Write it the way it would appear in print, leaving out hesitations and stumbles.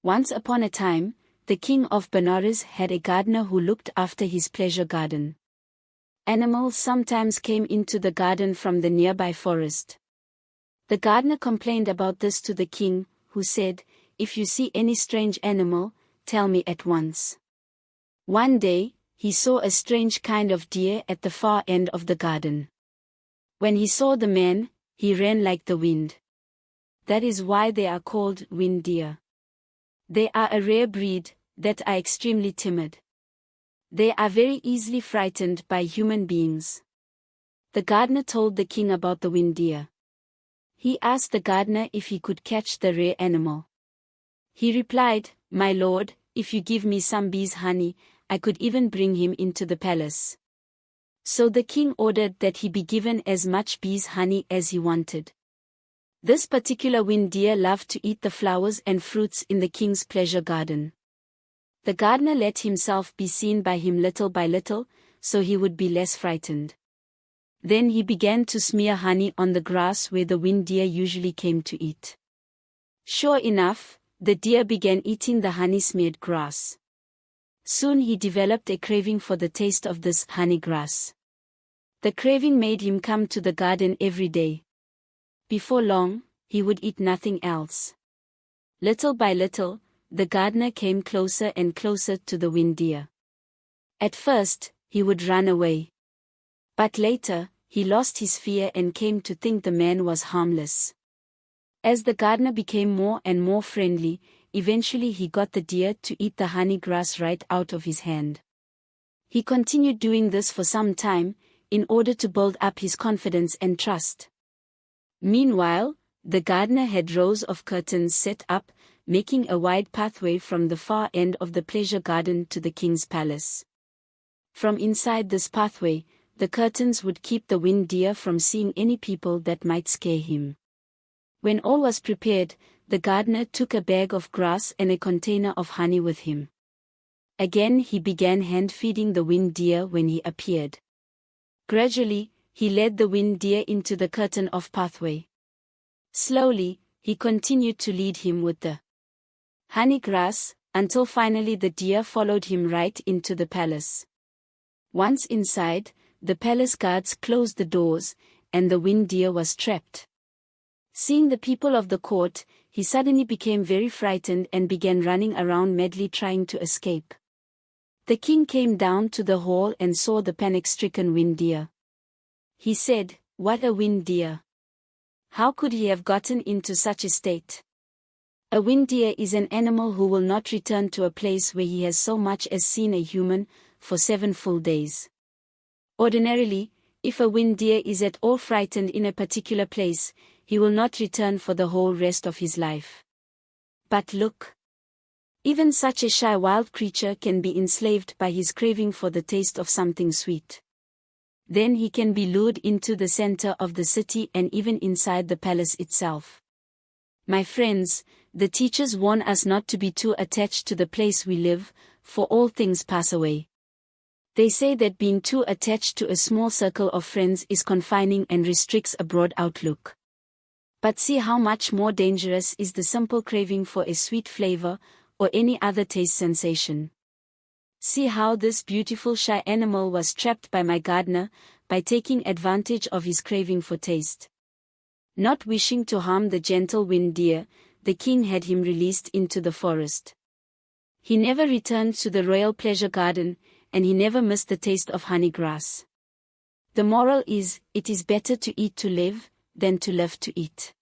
Once upon a time, the king of Benares had a gardener who looked after his pleasure garden. Animals sometimes came into the garden from the nearby forest. The gardener complained about this to the king, who said, "If you see any strange animal, tell me at once." One day, he saw a strange kind of deer at the far end of the garden. When he saw the man, he ran like the wind. That is why they are called wind deer. They are a rare breed that are extremely timid. They are very easily frightened by human beings. The gardener told the king about the wind deer. He asked the gardener if he could catch the rare animal. He replied, "My lord, if you give me some bees' honey, I could even bring him into the palace." So the king ordered that he be given as much bees' honey as he wanted. This particular wind deer loved to eat the flowers and fruits in the king's pleasure garden. The gardener let himself be seen by him little by little, so he would be less frightened. Then he began to smear honey on the grass where the wind deer usually came to eat. Sure enough, the deer began eating the honey-smeared grass. Soon he developed a craving for the taste of this honey grass. The craving made him come to the garden every day. Before long, he would eat nothing else. Little by little, the gardener came closer and closer to the wind deer. At first, he would run away. But later, he lost his fear and came to think the man was harmless. As the gardener became more and more friendly, eventually he got the deer to eat the honey grass right out of his hand. He continued doing this for some time, in order to build up his confidence and trust. Meanwhile, the gardener had rows of curtains set up, making a wide pathway from the far end of the pleasure garden to the king's palace. From inside this pathway, the curtains would keep the wind deer from seeing any people that might scare him. When all was prepared, the gardener took a bag of grass and a container of honey with him. Again he began hand-feeding the wind deer when he appeared. Gradually, he led the wind deer into the curtain of pathway. Slowly, he continued to lead him with the honey grass, until finally the deer followed him right into the palace. Once inside, the palace guards closed the doors, and the wind deer was trapped. Seeing the people of the court, he suddenly became very frightened and began running around madly trying to escape. The king came down to the hall and saw the panic-stricken wind deer. He said, "What a wind deer! How could he have gotten into such a state?" A wind deer is an animal who will not return to a place where he has so much as seen a human, for 7 full days. Ordinarily, if a wind deer is at all frightened in a particular place, he will not return for the whole rest of his life. But look! Even such a shy wild creature can be enslaved by his craving for the taste of something sweet. Then he can be lured into the center of the city and even inside the palace itself. My friends, the teachers warn us not to be too attached to the place we live, for all things pass away. They say that being too attached to a small circle of friends is confining and restricts a broad outlook. But see how much more dangerous is the simple craving for a sweet flavor, or any other taste sensation. See how this beautiful shy animal was trapped by my gardener, by taking advantage of his craving for taste. Not wishing to harm the gentle wind deer, the king had him released into the forest. He never returned to the royal pleasure garden, and he never missed the taste of honey grass. The moral is, it is better to eat to live, than to live to eat.